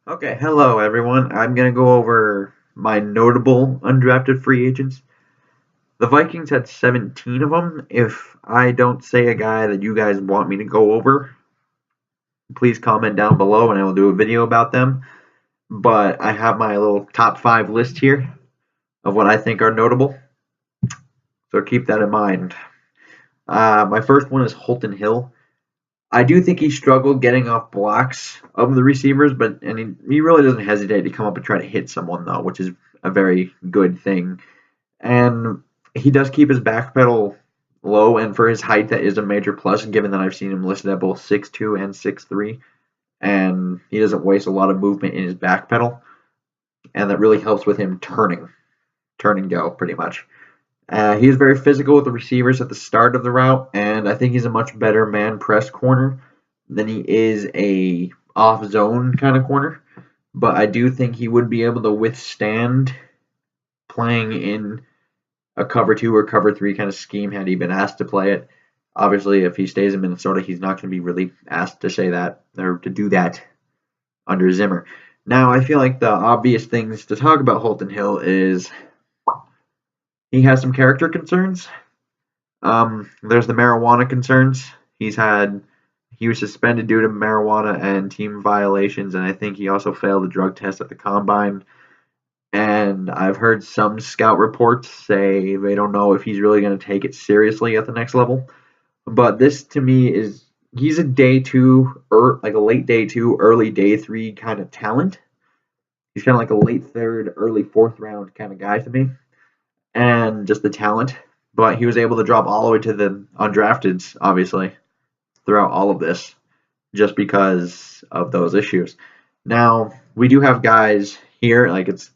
Okay, hello everyone. I'm going to go over my notable undrafted free agents. The Vikings had 17 of them. If I don't say a guy that you guys want me to go over, please comment down below and I will do a video about them. But I have my little top 5 list here of what I think are notable, so keep that in mind. My first one is Holton Hill. I do think he struggled getting off blocks of the receivers, but he really doesn't hesitate to come up and try to hit someone though, which is a very good thing. And he does keep his back pedal low, and for his height, that is a major plus, given that I've seen him listed at both 6'2 and 6'3, and he doesn't waste a lot of movement in his back pedal, and that really helps with him turn and go pretty much. He is very physical with the receivers at the start of the route, and I think he's a much better man press corner than he is a off zone kind of corner. But I do think he would be able to withstand playing in a cover 2 or cover 3 kind of scheme had he been asked to play it. Obviously, if he stays in Minnesota, he's not going to be really asked to say that or to do that under Zimmer. Now, I feel like the obvious things to talk about Holton Hill is he has some character concerns. There's the marijuana concerns. He was suspended due to marijuana and team violations, and I think he also failed the drug test at the combine. And I've heard some scout reports say they don't know if he's really going to take it seriously at the next level. But this to me is he's a day 2 or like a late day 2, early day 3 kind of talent. He's kind of like a late 3rd, early 4th round kind of guy to me, and just the talent. But he was able to drop all the way to the undrafteds, obviously, throughout all of this, just because of those issues. Now, we do have guys here, like it's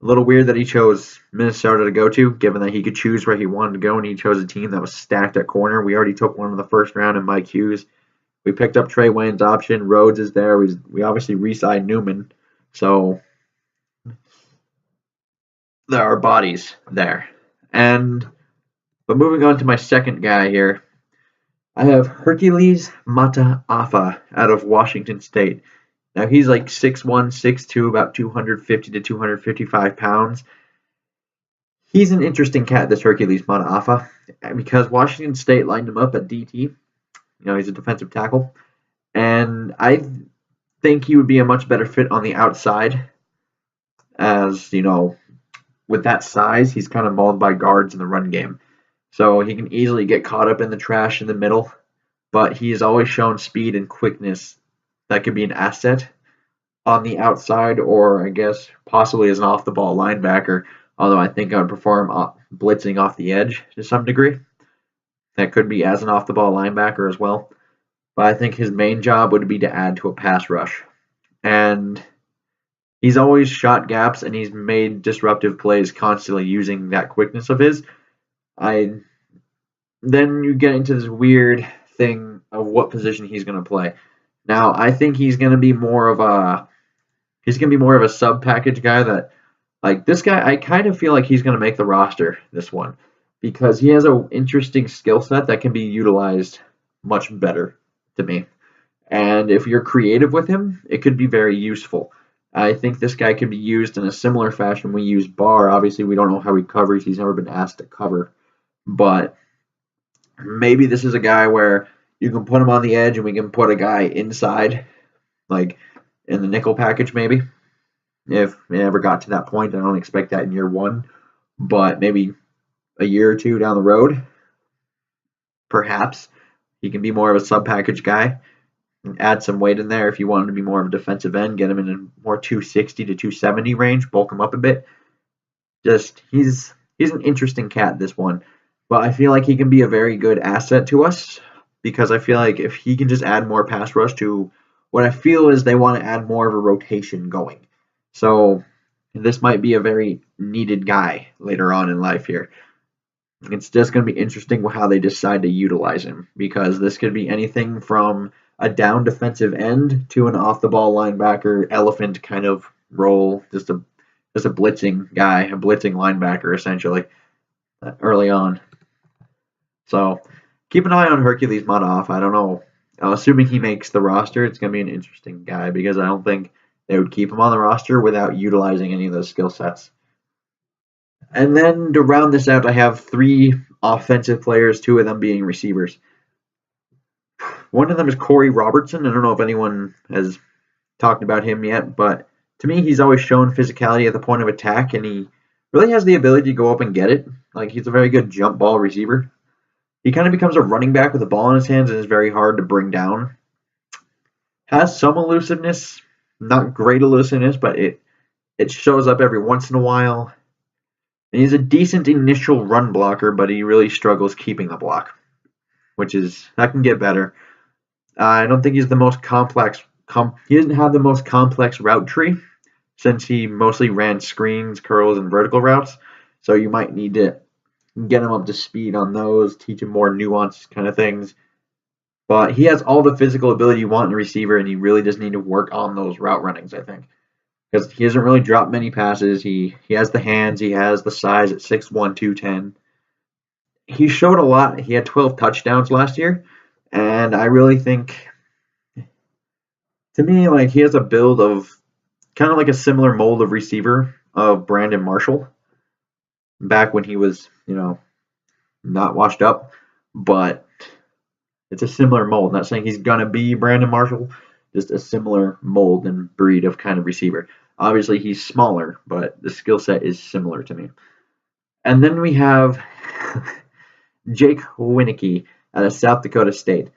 a little weird that he chose Minnesota to go to, given that he could choose where he wanted to go, and he chose a team that was stacked at corner. We already took one in the first round in Mike Hughes. We picked up Trey Wayne's option. Rhodes is there. We obviously re-signed Newman. So there are bodies there. But moving on to my second guy here, I have Hercules Mata'afa out of Washington State. Now he's like 6'1", 6'2", about 250 to 255 pounds. He's an interesting cat, this Hercules Mata'afa, because Washington State lined him up at DT. He's a defensive tackle, and I think he would be a much better fit on the outside. As with that size, he's kind of mauled by guards in the run game, so he can easily get caught up in the trash in the middle. But he has always shown speed and quickness that could be an asset on the outside, or I guess possibly as an off-the-ball linebacker, although I think I would prefer him blitzing off the edge to some degree. That could be as an off-the-ball linebacker as well. But I think his main job would be to add to a pass rush. And he's always shot gaps, and he's made disruptive plays constantly using that quickness of his. Then you get into this weird thing of what position he's going to play. Now, I think he's going to be more of a sub package guy that, like this guy, I kind of feel like he's going to make the roster, this one, because he has an interesting skill set that can be utilized much better to me. And if you're creative with him, it could be very useful. I think this guy could be used in a similar fashion we use Barr. Obviously, we don't know how he covers. He's never been asked to cover. But maybe this is a guy where you can put him on the edge and we can put a guy inside, like in the nickel package maybe. If it ever got to that point, I don't expect that in year 1. But maybe a year or 2 down the road, perhaps he can be more of a sub package guy. Add some weight in there if you want him to be more of a defensive end. Get him in a more 260 to 270 range. Bulk him up a bit. He's an interesting cat, this one. But I feel like he can be a very good asset to us, because I feel like if he can just add more pass rush to what I feel is they want to add more of a rotation going. So this might be a very needed guy later on in life here. It's just going to be interesting how they decide to utilize him, because this could be anything from a down defensive end to an off-the-ball linebacker, elephant kind of role, just a blitzing guy, a blitzing linebacker essentially early on. So keep an eye on Hercules Mata'afa. I don't know. Assuming he makes the roster, it's going to be an interesting guy, because I don't think they would keep him on the roster without utilizing any of those skill sets. And then to round this out, I have 3 offensive players, 2 of them being receivers. One of them is Corey Robertson. I don't know if anyone has talked about him yet, but to me, he's always shown physicality at the point of attack, and he really has the ability to go up and get it. Like, he's a very good jump ball receiver. He kind of becomes a running back with the ball in his hands and is very hard to bring down. Has some elusiveness, not great elusiveness, but it shows up every once in a while. And he's a decent initial run blocker, but he really struggles keeping the block, that can get better. I don't think he's the most complex. He doesn't have the most complex route tree, since he mostly ran screens, curls, and vertical routes. So you might need to get him up to speed on those, teach him more nuanced kind of things. But he has all the physical ability you want in a receiver, and he really does need to work on those route runnings, I think. Because he hasn't really dropped many passes. He has the hands. He has the size at 6'1", 210. He showed a lot. He had 12 touchdowns last year. And I really think, to me, like, he has a build of kind of like a similar mold of receiver of Brandon Marshall back when he was, not washed up. But it's a similar mold. Not saying he's going to be Brandon Marshall, just a similar mold and breed of kind of receiver. Obviously, he's smaller, but the skill set is similar to me. And then we have Jake Wieneke out of South Dakota State.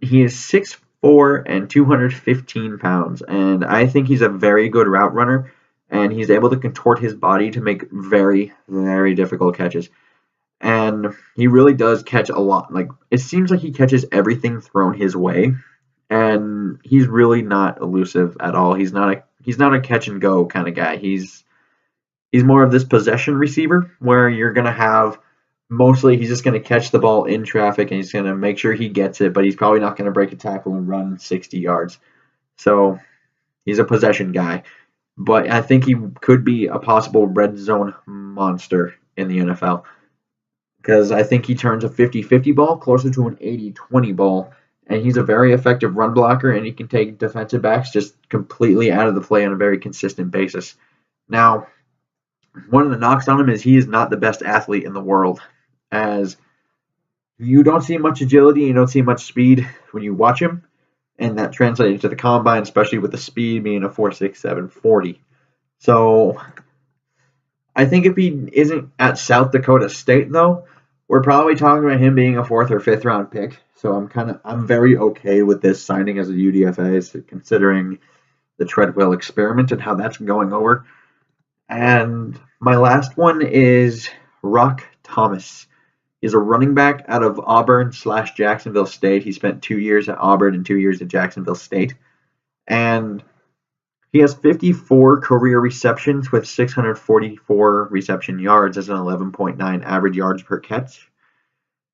He is 6'4" and 215 pounds, and I think he's a very good route runner, and he's able to contort his body to make very, very difficult catches. And he really does catch a lot. Like, it seems like he catches everything thrown his way, and he's really not elusive at all. He's not a catch and go kind of guy. He's more of this possession receiver where you're going to have mostly he's just going to catch the ball in traffic and he's going to make sure he gets it, but he's probably not going to break a tackle and run 60 yards. So he's a possession guy. But I think he could be a possible red zone monster in the NFL, because I think he turns a 50-50 ball closer to an 80-20 ball, and he's a very effective run blocker, and he can take defensive backs just completely out of the play on a very consistent basis. Now, one of the knocks on him is he is not the best athlete in the world, as you don't see much agility, you don't see much speed when you watch him, and that translates to the combine, especially with the speed being a 4.67 40. So I think if he isn't at South Dakota State, though, we're probably talking about him being a 4th or 5th round pick. So I'm very okay with this signing as a UDFA, considering the Treadwell experiment and how that's going over. And my last one is Roc Thomas. He's a running back out of Auburn/Jacksonville State. He spent 2 years at Auburn and 2 years at Jacksonville State. And he has 54 career receptions with 644 reception yards as an 11.9 average yards per catch.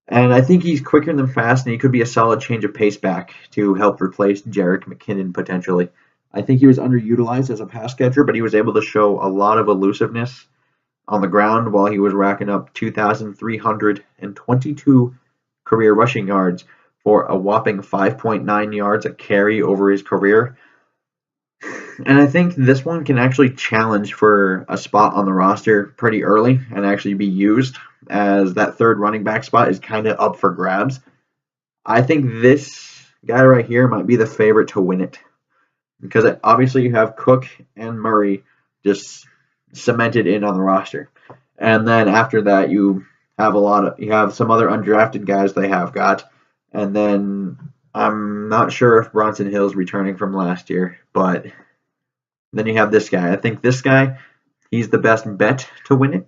And I think he's quicker than fast, and he could be a solid change of pace back to help replace Jerick McKinnon potentially. I think he was underutilized as a pass catcher, but he was able to show a lot of elusiveness on the ground while he was racking up 2,322 career rushing yards for a whopping 5.9 yards a carry over his career. And I think this one can actually challenge for a spot on the roster pretty early and actually be used, as that third running back spot is kind of up for grabs. I think this guy right here might be the favorite to win it, because obviously you have Cook and Murray just cemented in on the roster, and then after that you have some other undrafted guys they have got, and then I'm not sure if Bronson Hill's returning from last year, but then you have this guy. I think this guy, he's the best bet to win it.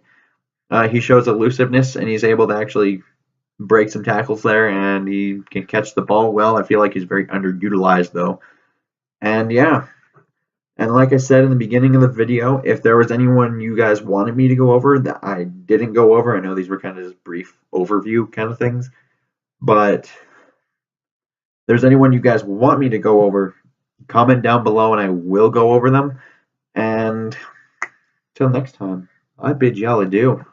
He shows elusiveness, and he's able to actually break some tackles there, and he can catch the ball well. I feel like he's very underutilized, though. And yeah, and like I said in the beginning of the video, if there was anyone you guys wanted me to go over that I didn't go over, I know these were kind of just brief overview kind of things, but if there's anyone you guys want me to go over, comment down below and I will go over them. And till next time, I bid y'all adieu.